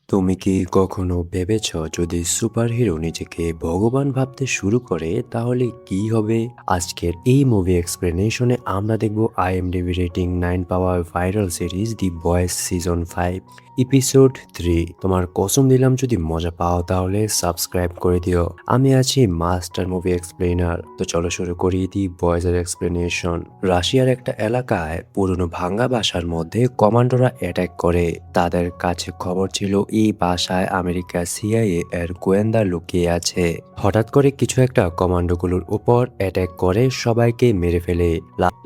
তুমি কি কখনো ভেবেছ যদি সুপারহিরো নিজেকে ভগবান ভাবতে শুরু করে তাহলে কি হবে? আজকের এই মুভি এক্সপ্লেনেশনে আমরা দেখব আইএমডিবি রেটিং 9 পাওয়া viral series the boys season 5 episode 3। তোমার কসম দিলাম যদি মজা পাও তাহলে সাবস্ক্রাইব করে দিও। আমি আছি মাস্টার মুভি এক্সপ্লেনার। তো চলো শুরু করি দি বয়েজের এক্সপ্লেনেশন। রাশিয়ার একটা এলাকায় পুরনো ভাঙ্গা বাসার মধ্যে কমান্ডোরা অ্যাটাক করে। তাদের কাছে খবর ছিল এই বাসায় আমেরিকা সিআইএ এর গোয়েন্দা লুকিয়ে আছে। হঠাৎ করে কিছু একটা কমান্ডোগুলোর উপর অ্যাটাক করে সবাইকে মেরে ফেলে।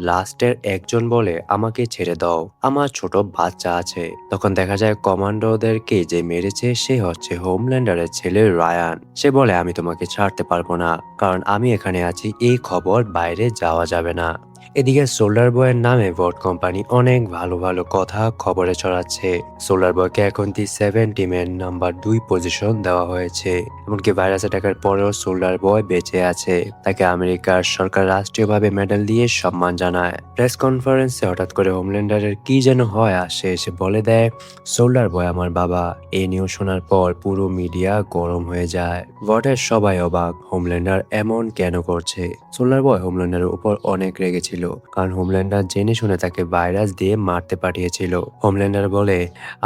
লাস্টের একজন বলে আমাকে ছেড়ে দাও, আমার ছোট বাচ্চা আছে। তখন দেখা যায় কমান্ডোদেরকে যে মেরেছে সে হচ্ছে হোমল্যান্ডারের ছেলে রায়ান। সে বলে আমি তোমাকে ছাড়তে পারবো না, কারণ আমি এখানে আছি, এই খবর বাইরে যাওয়া যাবে না। এদিকে সোলার বয়ের নামে ভোট কোম্পানি অনেক ভালো ভালো কথা খবরে ছড়াচ্ছে। সোলার বয়কে এখন টি7 টিমের নাম্বার 2 পজিশন দেওয়া হয়েছে। এমনকি ভাইরাস অ্যাটাকের পরেও সোলার বয় বেঁচে আছে। তাকে আমেরিকার সরকার রাষ্ট্রীয়ভাবে মেডেল দিয়ে সম্মান জানায়। প্রেস কনফারেন্সে হঠাৎ করে হোমল্যান্ডারের কি যেন হয় আসে এসে বলে দেয় সোলার বয় আমার বাবা। এই নিউজ শোনার পর পুরো মিডিয়া গরম হয়ে যায়। ভোটের সবাই অবাক, হোমল্যান্ডার এমন কেন করছে? সোলার বয় হোমল্যান্ডারের উপর অনেক রেগেছিল, কারণ হোমল্যান্ডার জেনে শুনে তাকে ভাইরাস দিয়ে মারতে পাঠিয়েছিল। হোমল্যান্ডার বলে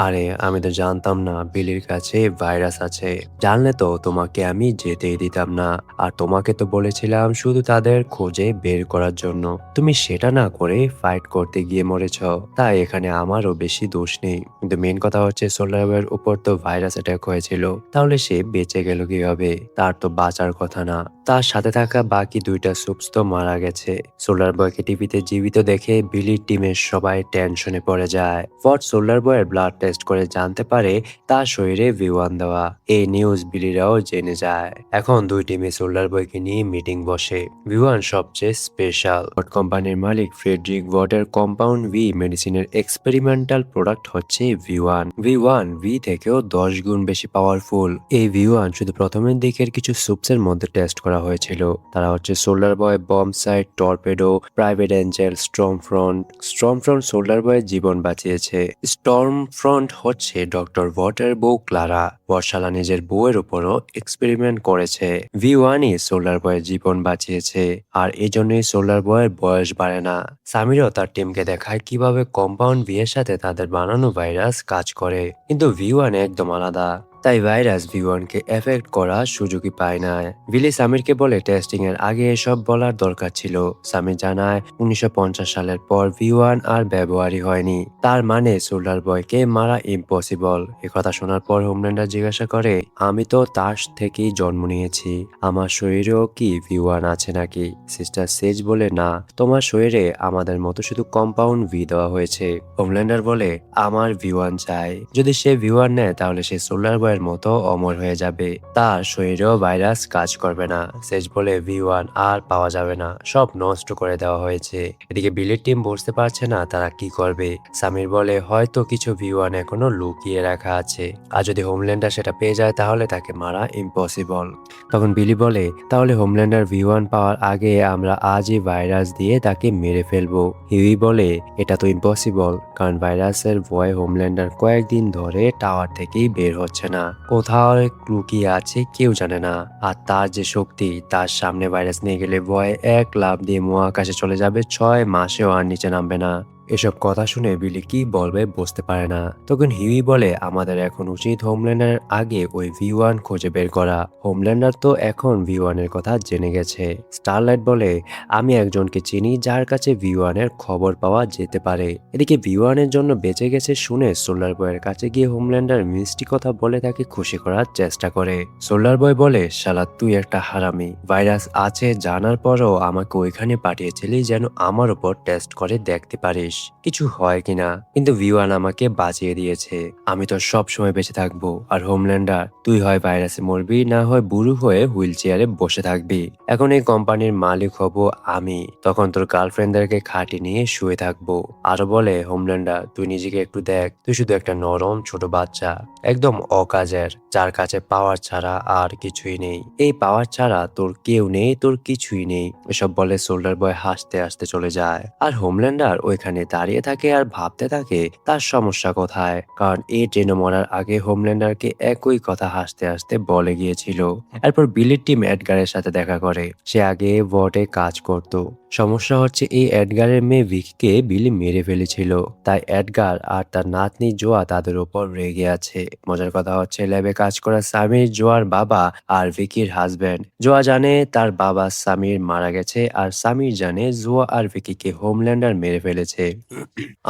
আরে আমি তো জানতাম না বিলির কাছে ভাইরাস আছে, জানলে তো তোমাকে আমি যেতেই দিতাম না। আর তোমাকে তো বলেছিলাম শুধু তাদের খোঁজে বের করার জন্য, তুমি সেটা না করে ফাইট করতে গিয়ে মরেছ। তাই এখানে আমারও বেশি দোষ নেই। কিন্তু মেন কথা হচ্ছে সোলার বয়ের উপর তো ভাইরাস অ্যাটাক হয়েছিল, তাহলে সে বেঁচে গেল কিভাবে? তার তো বাঁচার কথা না। তার সাথে থাকা বাকি দুইটা সুপস তো মারা গেছে। সোলার বয়কে টিভিতে জীবিত দেখে বিলির টিমের সবাই টেনশনে পড়ে যায়। ফট সোলার বয়ের ব্লাড টেস্ট করে জানতে পারে তার শরীরে V1 দেওয়া। এই নিউজ বিলিরাও জেনে যায়। এখন দুই টিমে সোলার বয়কে নিয়ে মিটিং বসে। V1 সবচেয়ে স্পেশাল। ভট কোম্পানির মালিক ফ্রেডরিক ভটের কম্পাউন্ড ভি মেডিসিনের এক্সপেরিমেন্টাল প্রোডাক্ট হচ্ছে V1। V1 ভি থেকেও 10 গুণ বেশি পাওয়ারফুল। এই V1 শুধু প্রথমের দিকের কিছু সুপসের মধ্যে টেস্ট করা হয়েছিল। তারা হচ্ছে Solar Boy, Bomb Site, Torpedo, Private Angel, Stormfront Solar বয়ের জীবন বাঁচিয়েছে। স্টর্মফ্রন্ট হচ্ছে ডক্টর ভটের বউ ক্লারা। বর্ষালা নিজের বউয়ের উপরও এক্সপেরিমেন্ট করেছে। V1ই সোলার বয়ের জীবন বাঁচিয়েছে, আর এই জন্যই সোলার বয়ের বয়স বাড়ে না। সামিরও তার টিমকে দেখায় কিভাবে কম্পাউন্ড ভি এর সাথে তাদের বানানো ভাইরাস কাজ করে, কিন্তু V1 একদম আলাদা। তাই ভাইরাস V1 কে এফেক্ট করার সুযোগই পায় না। বিলি সামিরকে বলে টেস্টিং এর আগে এসব বলার দরকার ছিল। সামির জানায় 1950 সালের পর V1 আর ব্যবহারই হয়নি, তার মানে সোলার বয়কে মারা ইম্পসিবল। এ কথা শোনার পর হোমল্যান্ডার জিজ্ঞাসা করে আমি তো তার থেকেই জন্ম নিয়েছি, আমার শরীরেও কি V1 আছে নাকি? সিস্টার সেজ বলে না, তোমার শরীরে আমাদের মতো শুধু কম্পাউন্ড ভি দেওয়া হয়েছে। হোমল্যান্ডার বলে আমার V1 চাই, যদি সে V1 নেয় তাহলে সে সোলার বয়ের মতো অমর হয়ে যাবে, তার শরীরেও ভাইরাস কাজ করবে না। সেজ বলে V1 আর পাওয়া যাবে না, সব নষ্ট করে দেওয়া হয়েছে। এদিকে বিলির টিম বুঝতে পারছে না তারা কি করবে। সামির বলে হয়তো কিছু V1 এখনো লুকিয়ে রাখা আছে, আর যদি হোমল্যান্ডার সেটা পেয়ে যায় তাহলে তাকে মারা ইম্পসিবল। তখন বিলি বলে তাহলে হোমল্যান্ডার V1 পাওয়ার আগে আমরা আজই ভাইরাস দিয়ে তাকে মেরে ফেলবো। হিউই বলে এটা তো ইম্পসিবল, কারণ ভাইরাসের ভয়ে হোমল্যান্ডার কয়েকদিন ধরে টাওয়ার থেকেই বের হচ্ছে না, কোথাও লুকিয়ে আছে কেউ জানে না। আর তার যে শক্তি, তার সামনে ভাইরাস নিয়ে গেলে ভয়ে এক লাফ দিয়ে মহাকাশে চলে যাবে, 6 মাসেও আর নিচে নামবে না। এসব কথা শুনে বিলি কি বলবে বুঝতে পারে না। তখন হিউই বলে আমাদের এখন উচিত হোমল্যান্ডার আগে ওই V1 খুঁজে বের করা। হোমল্যান্ডার তো এখন V1 এর কথা জেনে গেছে। স্টারলাইট বলে আমি একজনকে চিনি যার কাছে V1 এর খবর পাওয়া যেতে পারে। এদিকে V1 এর জন্য বেঁচে গেছে শুনে সোলার বয়ের কাছে গিয়ে হোমল্যান্ডার মিষ্টি কথা বলে তাকে খুশি করার চেষ্টা করে। সোলার বয় বলে শালা তুই একটা হারামি, ভাইরাস আছে জানার পরও আমাকে ওইখানে পাঠিয়েছিলি যেন আমার উপর টেস্ট করে দেখতে পারিস কিছু হয় কিনা, কিন্তু V1 আমাকে বাঁচিয়ে দিয়েছে, আমি তো সব সময় বেঁচে থাকবো। আর হোমল্যান্ডার তুই হয় ভাইরাসে মরবি, না হয় বুড়ো হয়ে হুইল চেয়ারে বসে থাকবি। এখন এই কোম্পানির মালিক হব আমি, তখন তোর গার্লফ্রেন্ডদেরকে খাটি নিয়ে শুয়ে থাকবো। আরো বলে হোমল্যান্ডার তুই নিজেকে একটু দেখ, তুই শুধু একটা নরম ছোট বাচ্চা, একদম অকাজের, যার কাছে পাওয়ার ছাড়া আর কিছুই নেই। এই পাওয়ার ছাড়া তোর কেউ নেই, তোর কিছুই নেই। এসব বলে সোল্ডার বয় হাসতে হাসতে চলে যায়। আর হোমল্যান্ডার ওইখানে দাঁড়িয়ে থাকে আর ভাবতে থাকে তার সমস্যা কোথায়, কারণ এই ট্রেনে মরার আগে হোমল্যান্ডারকে একই কথা হাসতে হাসতে বলে গিয়েছিল। এরপর বিলির টিম এডগারের সাথে দেখা করে। সে আগে ওয়ার্ডে কাজ করত। সমস্যা হচ্ছে এই এডগারের মেয়ে ভিকিকে বিলি মেরে ফেলেছিল, তাই এডগার আর তার নাতনি জোয়া তাদের উপর রেগে আছে। মজার কথা হচ্ছে ল্যাবে কাজ করা সামির জোয়ার বাবা আর ভিকির হাজবেন্ড। জোয়া জানে তার বাবা সামির মারা গেছে, আর সামির জানে জোয়া আর ভিকিকে হোমল্যান্ডার মেরে ফেলেছে।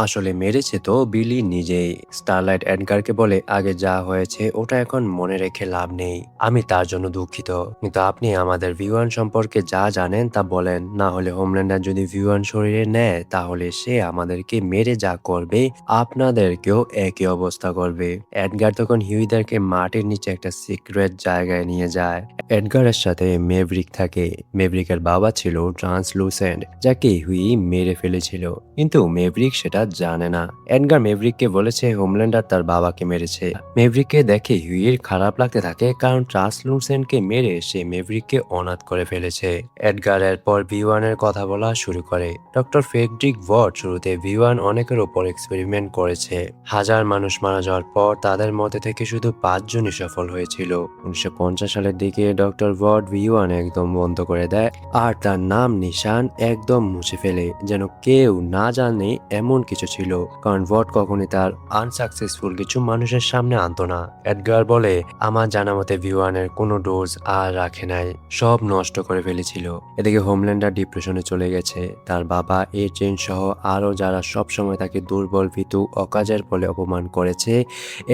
আসলে মেরেছে তো বিলি নিজেই। স্টারলাইট এডগারকে বলে, আগে যা হয়েছে ওটা এখন মনে রেখে লাভ নেই, আমি তার জন্য দুঃখিত, কিন্তু আপনি আমাদের ভিওয়ান সম্পর্কে যা জানেন তা বলেন, না হলে হোমল্যান্ডার যদি ভিওয়ান শরীরে নেয় তাহলে সে আমাদেরকে মেরে যা করবে আপনাদেরকেও একই অবস্থা করবে। এডগার তখন হিউইদেরকে মাটির নিচে একটা সিক্রেট জায়গায় নিয়ে যায়। এডগারের সাথে মেভরিক থাকে। মেভরিকের বাবা ছিল ট্রান্সলুসেন্ট, যাকে হুই মেরে ফেলেছিল, কিন্তু মেভরিক সেটা জানে না। এডগার মেভরিককে বলেছে হোমল্যান্ডার তার বাবাকে মেরেছে। মেভরিককে দেখে হিউইর খারাপ লাগতে থাকে, কারণ ট্রান্সলুসেন্টকে মেরে সে মেভরিককে অনাথ করে ফেলেছে। এডগার এরপর ভি1-এর কথা বলা শুরু করে। ডক্টর ফ্রেডরিক ওয়ার্ড শুরুতে ভি1 অনেকের ওপর এক্সপেরিমেন্ট করেছে। হাজার মানুষ মারা যাওয়ার পর তাদের মধ্যে থেকে শুধু 5 জনই সফল হয়েছিল। 1950 সালের দিকে ডক্টর ওয়ার্ড ভি1 একদম বন্ধ করে দেয় আর তার নাম নিশান একদম মুছে ফেলে, যেন কেউ না জানে এমন কিছু ছিল, কারণ ওয়ার্ড কখনই তার আনসাকসেসফুল কিছু মানুষের সামনে আনতো না। এডগার বলে, আমার জানা মতে ভি1-এর কোনো ডোজ আর রাখে নাই, সব নষ্ট করে ফেলেছিল। এদিকে হোমল্যান্ডার ডিপ্রেশনে চলে গেছে। তার বাবা এজেন সহ আরো যারা সবসময় তাকে দুর্বল, ভীতু, অকাজের বলে অপমান করেছে,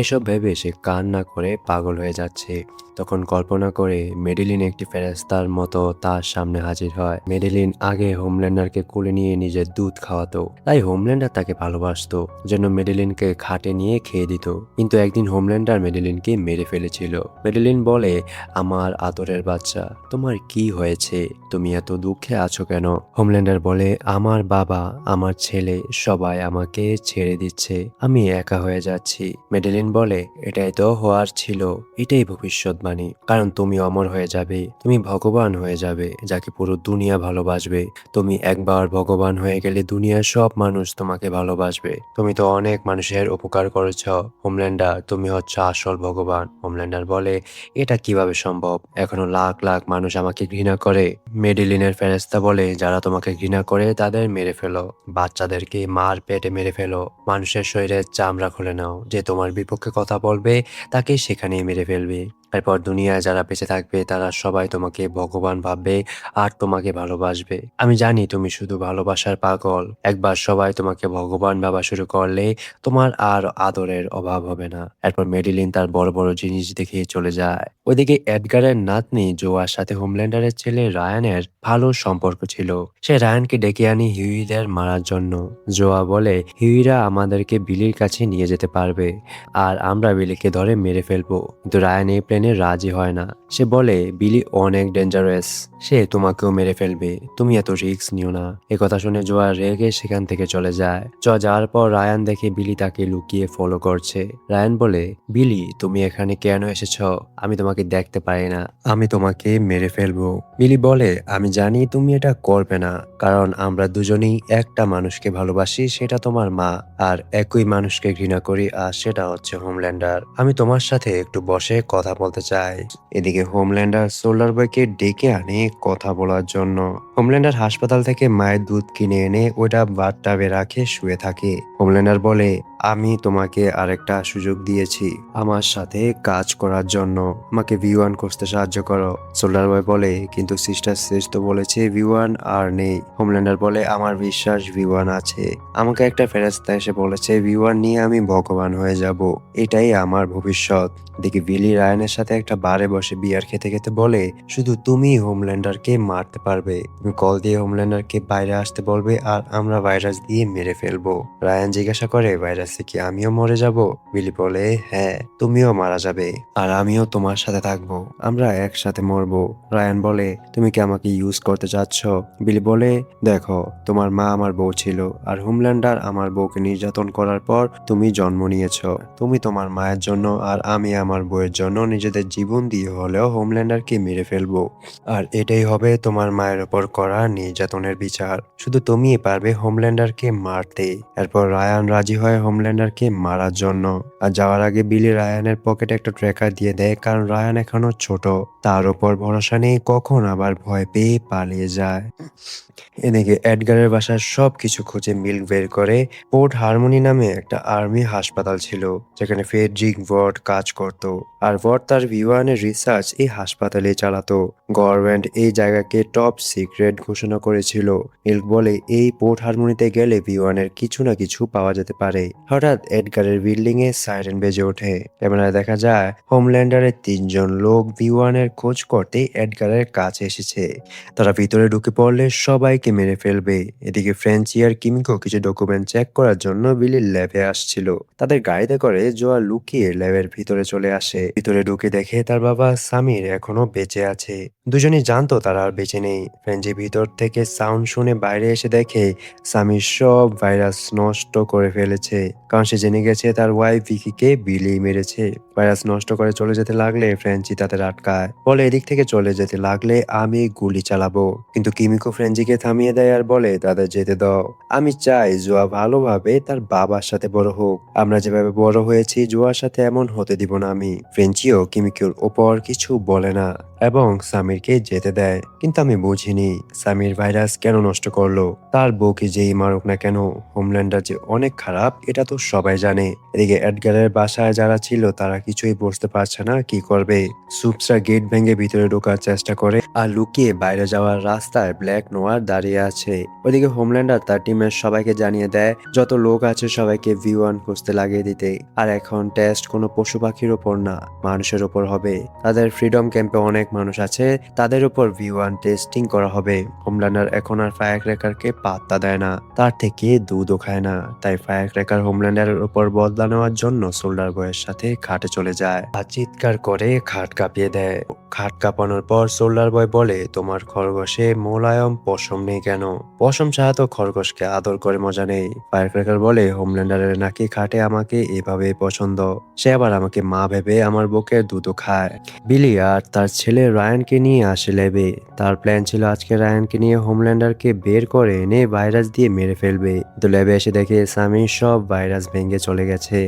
এসব ভেবে সে কান্না করে পাগল হয়ে যাচ্ছে। তখন কল্পনা করে মেডিলিন একটি ফেরেস্তার মতো তার সামনে হাজির হয়। মেডিলিন আগে হোমল্যান্ডারকে কোলে নিয়ে নিজের দুধ খাওয়াতো, তাই হোমল্যান্ডার তাকে ভালোবাসতো, যেন মেডিলিনকে খাটে নিয়ে খেয়ে দিত। কিন্তু একদিন হোমল্যান্ডার মেডিলিনকে মেরে ফেলেছিল। মেডিলিন বলে, আমার আদরের বাচ্চা, তোমার কি হয়েছে? তুমি এত দুঃখে আছো কেন? হোমল্যান্ডার বলে, আমার বাবা, আমার ছেলে সবাই আমাকে ছেড়ে দিচ্ছে, আমি একা হয়ে যাচ্ছি। মেডিলিন বলে, এটাই তো হওয়ার ছিল, এটাই ভবিষ্যৎবাণী, কারণ তুমি অমর হয়ে যাবে, তুমি ভগবান হয়ে যাবে, যাকে পুরো দুনিয়া ভালোবাসবে। তুমি একবার ভগবান হয়ে গেলে দুনিয়ার সব মানুষ তোমাকে ভালোবাসবে। তুমি তো অনেক মানুষের উপকার করেছ হোমল্যান্ডার, তুমি হচ্ছে আসল ভগবান। হোমল্যান্ডার বলে, এটা কিভাবে সম্ভব? এখনো লাখ লাখ মানুষ আমাকে ঘৃণা করে। মেডিলিনের ফেরেস্তা বলে, যারা তোমাকে ঘৃণা করে তাদের মেরে ফেলো, বাচ্চাদেরকে মার পেটে মেরে ফেলো, মানুষের শরীরের চামড়া খুলে নাও, যে তোমার বিপক্ষে কথা বলবে তাকে সেখানেই মেরে ফেলবে। এরপর দুনিয়ায় যারা বেঁচে থাকবে তারা সবাই তোমাকে ভগবান ভাববে আর তোমাকে ভালোবাসবে। আমি জানি তুমি শুধু ভালোবাসার পাগল, একবার সবাই তোমাকে ভগবান ভাবা শুরু করলে তোমার আর আদরের অভাব হবে না। এরপর মেডিলিন তার বড় বড় জিনিস দেখে চলে যায়। ওইদিকে এডগারের নাতনি জোয়ার সাথে হোমল্যান্ডারের ছেলে রায়ানের ভালো সম্পর্ক ছিল। সে রায়ানকে ডেকে আনি হিউইদের মারার জন্য। জোয়া বলে, হিউইরা আমাদেরকে বিলির কাছে নিয়ে যেতে পারবে আর আমরা বিলিকে ধরে মেরে ফেলবো, কিন্তু রায়ান এই প্ল্যানে রাজি হয় না। সে বলে, বিলি অনেক ডেঞ্জারাস, সে তোমাকেও মেরে ফেলবে, তুমি এত রিস্ক নিও না। কথা শুনে জোয়া রেগে সেখান থেকে চলে যায়। জোয়া যাওয়ার পর রায়ান দেখে বিলি তাকে লুকিয়ে ফলো করছে। রায়ান বলে, বিলি তুমি এখানে কেন এসেছ? আমি তোমাকে দেখতে পাই না, আমি তোমাকে মেরে ফেলবো। বিলি বলে, আমি জানি তুমি এটা করবে না, কারণ আমরা দুজনেই একটা মানুষকে ভালোবাসি, সেটা তোমার মা, আর একই মানুষকে ঘৃণা করি, আর সেটা হচ্ছে হোমল্যান্ডার। আমি তোমার সাথে একটু বসে কথা বলতে চাই। এদিকে হোমল্যান্ডার সোল্ডার বয়কে ডেকে আনে কথা বলার জন্য। হোমল্যান্ডার হাসপাতাল থেকে মায়ের দুধ কিনে এনে ওটা বাথটাবে রাখে শুয়ে থাকে। হোমল্যান্ডার বলে, আমি তোমাকে আরেকটা সুযোগ দিয়েছি আমার সাথে কাজ করার জন্য, আমাকে ভি1 করতে সাহায্য করো। সোল্ডার বয় বলে, কিন্তু সিস্টার শেষ তো বলেছে ভি1 আর নেই। হোমল্যান্ডার বলে, আমার বিশ্বাস ভি1 আছে, আমাকে একটা ফেরেস্তা এসে বলেছে ভি1 নিয়ে আমি ভগবান হয়ে যাব, এটাই আমার ভবিষ্যৎ। দেখি বিলি রায়ানের সাথে একটা বারে বসে বিয়ার খেতে খেতে বলে, শুধু তুমি হোমল্যান্ডারকে মারতে পারবে, তুমি কল দিয়ে হোমল্যান্ডারকে বাইরে আসতে বলবে আর আমরা ভাইরাস দিয়ে মেরে ফেলবো। রায়ান জিজ্ঞাসা করে, ভাইরাস গেছে কি আমিও মরে যাব? বিলি বলে, হ্যাঁ তুমিও মারা যাবে আর আমিও তোমার সাথে থাকবো, আমরা একসাথে মরবো। রায়ান বলে, তুমি কি আমাকে ইউজ করতে চাচ্ছ? বিলি বলে, দেখো তোমার মা আমার বউ ছিল আর হোমল্যান্ডার আমার বউকে নির্যাতন করার পর তুমি জন্ম নিয়েছো। তুমি তোমার মায়ের জন্য আর আমি আমার বউয়ের জন্য নিজেদের জীবন দিয়ে হলেও হোমল্যান্ডারকে মেরে ফেলবো। আর এটাই হবে তোমার মায়ের ওপর করা নির্যাতনের বিচার। শুধু তুমিই পারবে হোমল্যান্ডারকে মারতে। এরপর রায়ান রাজি হয় হোমল্যান্ডারকে মারার জন্য। আর যাওয়ার আগে বিলি রায়ানের পকেটে একটা ট্র্যাকার দিয়ে দেয়, কারণ রায়ান এখনো ছোট, তার ওপর ভরসা নেই কখন আবার ভয় পেয়ে পালিয়ে যায়। এদিকে এডগারের বাসার সবকিছু খুঁজে মিল্ক বের করে পোর্ট হারমোনি নামে একটা আর্মি হাসপাতাল ছিল, যেখানে ফ্রেডরিক ওয়ার্ড কাজ করত। আর ওয়ার্ড তার ভিওয়ানের রিসার্চ এই হাসপাতালে চালাতো। গভর্নমেন্ট এই জায়গাকে টপ সিক্রেট ঘোষণা করেছিল। মিল্ক বলে, এই পোর্ট হারমোনিতে গেলে ভিওয়ানের কিছু না কিছু পাওয়া যেতে পারে। হঠাৎ এডগারের বিল্ডিং এ সাইরেন বেজে ওঠে। ক্যামেরায় দেখা যায় হোমল্যান্ডারের 3জন লোক ভিওয়ানের খোঁজ করতে এডগারের কাছে এসেছে। তারা ভিতরে ঢুকে পড়লে সবাইকে মেরে ফেলবে। এদিকে ফ্রেঞ্চি আর কিমিকো কিছু ডকুমেন্ট চেক করার জন্য বিলির ল্যাবে আসছিল। তাদের গাড়িতে করে জোয়া লুকিয়ে ল্যাবের ভিতরে চলে আসে। ভিতরে ঢুকে দেখে তার বাবা সামির এখনো বেঁচে আছে। দুজনেই জানতো তারা আর বেঁচে নেই। ফ্রেঞ্চি ভিতর থেকে সাউন্ড শুনে বাইরে এসে দেখে সামির সব ভাইরাস নষ্ট করে ফেলেছে, কারণ সে জেনে গেছে তার ওয়াইফ ভিকিকে বিলি মেরেছে। ভাইরাস নষ্ট করে চলে যেতে লাগলে ফ্রেঞ্চি তাদের আটকায়, বলে এদিক থেকে চলে যেতে লাগলে আমি গুলি চালাবো। কিন্তু কিমিকো ফ্রেঞ্চিকে থামিয়ে দেয় আর বলে তাদের যেতে দাও। আমি চাই জোয়া ভালোভাবে তার বাবার সাথে বড় হোক। আমরা যেভাবে বড় হয়েছি জোয়ার সাথে এমন হতে দিব না আমি। ফ্রেঞ্চিও কিমিকোর ওপর কিছু বলে না এবং সামিরকে যেতে দেয়। কিন্তু আমি বুঝিনি সামির ভাইরাস কেন নষ্ট করলো। তার বউকে যেই মারুক না কেন, হোমল্যান্ডার যে অনেক খারাপ এটা তো সবাই জানে। এদিকে এডগারের বাসায় যারা ছিল তারা কিছুই বুঝতে পারছে না কি করবে। সুপসরা গেট ভেঙে ভিতরে ঢোকার চেষ্টা করে আর লুকিয়ে বাইরে যাওয়ার রাস্তায় ব্ল্যাক নোয়ার দাঁড়িয়ে আছে। ওইদিকে হোমল্যান্ডার তার টিমের সবাইকে জানিয়ে দেয় যত লোক আছে সবাইকে ভিওয়ান খুঁজতে লাগিয়ে দিতে। আর এখন টেস্ট কোনো পশু পাখির ওপর না, মানুষের ওপর হবে। তাদের ফ্রিডম ক্যাম্পে অনেক মানুষ আছে, তাদের উপর ভিওয়ান টেস্টিং করা হবে। হোমল্যান্ডার এখন আর ফায়ার ক্র্যাকারকে পাত্তা দেয় না, তার থেকে দুধও খায় না। তাই ফায়ার ক্র্যাকার হোমল্যান্ডারের উপর বদলা নেওয়ার জন্য সোল্ডার বয়ের সাথে খাটে চলে যায় আর চিৎকার করে খাট কাঁপিয়ে দেয়। খাট কাঁপানোর পর সোল্ডার বয় বলে, তোমার খরগোশে মোলায়ম পশম নেই কেন? পশম ছাড়া তো খরগোশকে আদর করে মজা নেই। ফায়ার ক্র্যাকার বলে, হোমল্যান্ডারের নাকি খাটে আমাকে এভাবে পছন্দ, সে আবার আমাকে মা ভেবে আমার বুকের দুধও খায়। বিলি আর তার ছেলে রায়ানকে নিয়ে আসে ল্যাবে। তার প্ল্যান ছিল আজকে রায়ানকে নিয়ে হোমল্যান্ডারকে বের করে এনে ভাইরাস দিয়ে মেরে ফেলবে। তো ল্যাবে এসে দেখে সামির সব ভাইরাস ভেঙে চলে গেছে।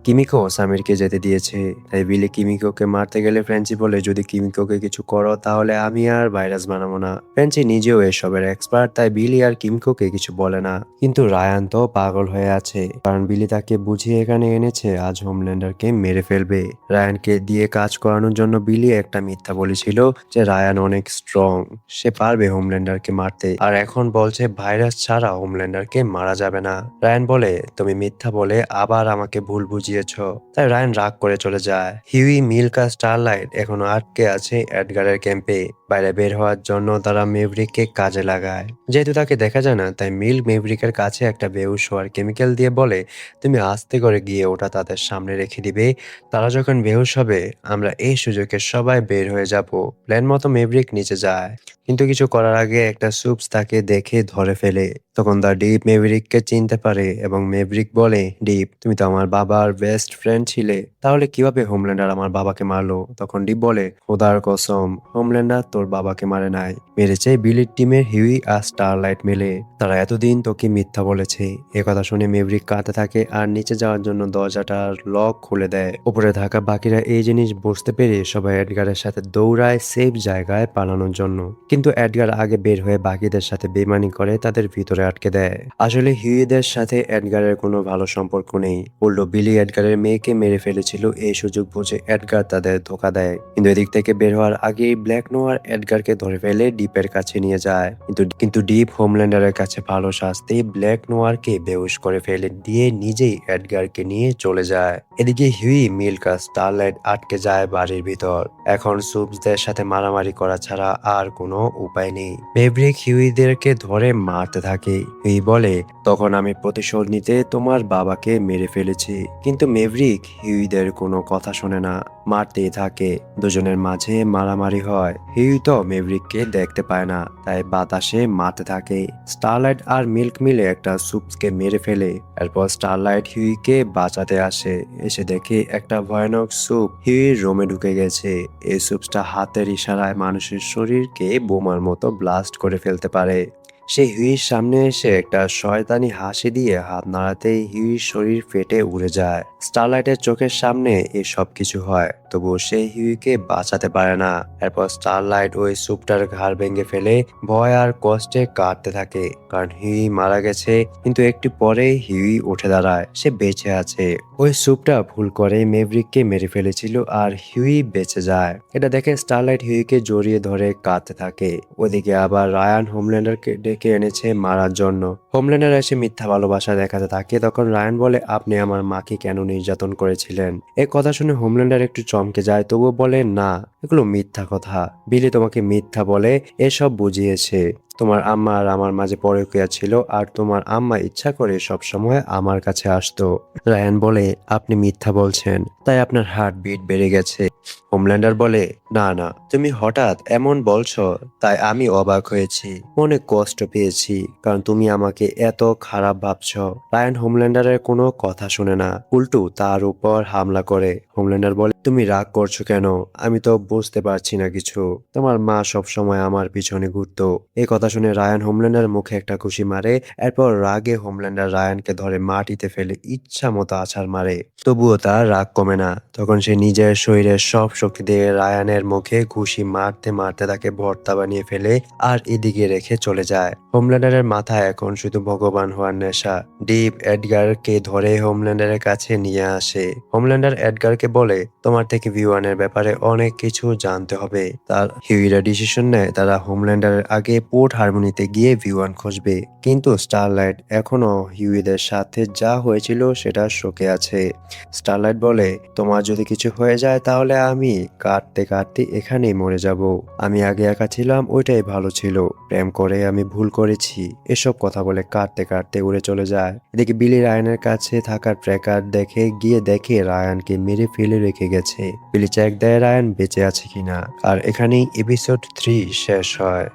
কিমিকো সামিরকে যেতে দিয়েছে। তাই বিলি কিমিকোকে মারতে গেলে ফ্রেঞ্চি বলে, যদি কিমিকোকে কিছু করো তাহলে আমি আর ভাইরাস বানাবো না। ফ্রেঞ্চি নিজেও এসবের এক্সপার্ট, তাই বিলি আর কিমিকোকে কিছু বলে না। কিন্তু রায়ান তো পাগল হয়ে আছে, কারণ বিলি তাকে বুঝিয়ে এখানে এনেছে আজ হোমল্যান্ডারকে মেরে ফেলবে। রায়ানকে দিয়ে কাজ করানোর জন্য বিলি একটা মিথ্যা বলেছিল যে রায়ান অনেক স্ট্রং, সে পারবে হোমল্যান্ডারকে মারতে। আর এখন বলছে ভাইরাস ছাড়া হোমল্যান্ডারকে মারা যাবে না। রায়ান বলে, তুমি মিথ্যা বলে আবার আমাকে ভুল বুঝিয়েছ। তাই রায়ান রাগ করে চলে যায়। হিউই, মিল্ক আর স্টারলাইট এখনো আটকে আছে এডগারের ক্যাম্পে। বাইরে বের হওয়ার জন্য তারা মেভরিককে কাজে লাগায়। যেহেতু তাকে দেখা যায় না, তাই মিল্ক মেভরিকের কাছে একটা বেহুশ হওয়ার কেমিক্যাল দিয়ে বলে, তুমি আস্তে করে গিয়ে ওটা তাদের সামনে রেখে দিবে। তারা যখন বেহুশ হবে আমরা এই সুযোগে সবাই বের হয়ে যাব। প্ল্যান মতো মেভরিক নিচে যায়, কিন্তু কিছু করার আগে একটা সুপস তাকে দেখে ধরে ফেলে। তখন দা ডিপ মেভরিককে চিনতে পারে এবং মেভরিক বলে, ডিপ তুমি তো আমার বাবার বেস্ট ফ্রেন্ড ছিলে, তাহলে কিভাবে হোমল্যান্ডার আমার বাবাকে মারলো? তখন ডিপ বলে, খোদার কসম হোমল্যান্ডার তোর বাবাকে মারে নাই, মেরেছে বিলির টিমের হিউই আর স্টারলাইট মিলে। তারা এতদিন তোকে মিথ্যা বলেছে। একথা শুনে মেভরিক কাঁদতে থাকে আর নিচে যাওয়ার জন্য দরজাটার লক খুলে দেয়। উপরে থাকা বাকিরা এই জিনিস বুঝতে পেরে সবাই এডগারের সাথে দৌড়ায় সেফ জায়গায় পালানোর জন্য। কিন্তু এডগার আগে বের হয়ে বাকিদের সাথে বেমানি করে তাদের ভিতরে আটকে দেয়। আসলে হিউইদের সাথে এডগারের কোনো ভালো সম্পর্ক নেই, উল্টো বিলি এডগারের মেয়েকে মেরে ফেলেছিল। এই সুযোগ বুঝে এডগার তাদের ধোকা দেয়। কিন্তু এদিক থেকে বের বের হওয়ার আগেই ব্ল্যাক নোয়ার এডগারকে ধরে ফেলে ডিপের কাছে নিয়ে যায়, কিন্তু ডিপ হোমল্যান্ডারের কাছে ভালো শাস্তি ব্ল্যাক নোয়ারকে বেহুশ করে ফেলে দিয়ে নিজেই এডগারকে নিয়ে চলে যায়। এদিকে হিউই, মিল্ক আর স্টারলাইট আটকে যায় বাড়ির ভিতর। এখন সুপসদের সাথে মারামারি করা ছাড়া আর কোনো উপায় নেই। মেভরিক হিউইদেরকে ধরে মারতে থাকে। হিউই বলে, তখন আমি প্রতিশোধ নিতে তোমার বাবাকে মেরে ফেলেছি। কিন্তু মেভরিক হিউইদের কোনো কথা শোনে না, মারতেই থাকে। দুজনের মাঝে মারামারি হয়। হিউই তো মেভরিককে দেখতে পায় না, তাই বাতাসে মারতে থাকে। স্টারলাইট আর মিল্ক মিলে একটা সুপসকে মেরে ফেলে। এরপর স্টারলাইট হিউইকে বাঁচাতে আসে। এসে দেখে একটা ভয়ানক সুপ হিউইর রোমে ঢুকে গেছে। এই সুপসটা হাতের ইশারায় মানুষের শরীরকে বোমার মতো ব্লাস্ট করে ফেলতে পারে। সে হিউইর সামনে এসে একটা শয়তানি হাসি দিয়ে হাত নাড়াতেই হিউইর শরীর ফেটে উড়ে যায়। স্টারলাইটের চোখের সামনে এই সব কিছু হয়, তবুও সে হিউইকে বাঁচাতে পারে না। এরপর স্টারলাইট ওই সুপটার ঘাড় ভেঙে ফেলে ভয় আর কষ্টে কাঁদতে থাকে, কারণ হিউই মারা গেছে। কিন্তু একটু পরেই হিউই উঠে দাঁড়ায়, সে বেঁচে আছে। ওই সুপটা ভুল করে মেভরিককে মেরে ফেলেছিল আর হিউই বেঁচে যায়। এটা দেখে স্টারলাইট হিউইকে জড়িয়ে ধরে কাঁদতে থাকে। ওদিকে আবার রায়ান হোমল্যান্ডারকে ডেকে এনেছে মারার জন্য। হোমল্যান্ডার এসে মিথ্যা ভালোবাসা দেখাতে থাকে। তখন রায়ান বলে, আপনি আমার মাকে কেন নির্যাতন করেছিলেন? এই কথা শুনে হোমল্যান্ডার একটু চমকে যায়, তবুও বলে, না, এগুলো মিথ্যা কথা। বিলি তোমাকে মিথ্যা বলে এসব বুঝিয়েছে। তোমার আম্মা আর আমার মাঝে পরকীয়া ছিল, আর তোমার আম্মা ইচ্ছা করে সব সময় আমার কাছে আসতো। রায়ান বলে, আপনি মিথ্যা বলছেন, তাই আপনার হার্ট বিট বেড়ে গেছে। হোমল্যান্ডার বলে, না না, তুমি হঠাৎ এমন বলছো তাই আমি অবাক হয়েছি, অনেক কষ্ট পেয়েছি, কারণ তুমি আমাকে এত খারাপ ভাবছো। রায়ান হোমল্যান্ডারের কোনো কথা শুনে না, উল্টো তার উপর হামলা করে। হোমল্যান্ডার বলে, তুমি রাগ করছো কেন? আমি তো বুঝতে পারছি না কিছু। তোমার মা সব সময় আমার পিছনে ঘুরতো। এই কথা শুনে রায়ান হোমল্যান্ডারের মুখে একটা ঘুষি মারে। এরপর রাগে হোমল্যান্ডার রায়ানকে ধরে মাটিতে ফেলে ইচ্ছা মতো আছাড় মারে। তবুও তার রাগ কমে না। তখন সে নিজের শরীরের সব শক্তি দিয়ে রায়ানের মুখে ঘুষি মারতে মারতে তাকে ভর্তা বানিয়ে ফেলে আর এদিকে রেখে চলে যায়। হোমল্যান্ডারের মাথায় এখন শুধু ভগবান হওয়ার নেশা। ডিপ এডগারকে ধরে হোমল্যান্ডারের কাছে নিয়ে আসে। হোমল্যান্ডার এডগারকে বলে, তোমার থেকে ভিওয়ানের ব্যাপারে অনেক কিছু জানতে হবে। তার হিউইরা ডিসিশন নেয় তারা হোমল্যান্ডারের আগে পোর্ট হারমোনিতে গিয়ে ভিওয়ান খুঁজবে। কিন্তু স্টারলাইট এখনো হিউইদের সাথে যা হয়েছিল সেটা শোকে আছে। স্টারলাইট বলে, তোমার যদি কিছু হয়ে যায় তাহলে আমি কাঁদতে কাঁদতে এখানেই মরে যাব। আমি আগে একা ছিলাম, ওইটাই ভালো ছিল। প্রেম করে আমি ভুল করেছি। এসব কথা বলে কাঁদতে কাঁদতে উড়ে চলে যায়। এদিকে বিলি রায়ানের কাছে থাকা ট্র্যাকার গিয়ে দেখে রায়ানকে মেরে ফেলে রেখে গেছে। বিলি চেক দেয় রায়ান বেঁচে আছে কিনা। আর এখানেই এপিসোড 3 শেষ হয়।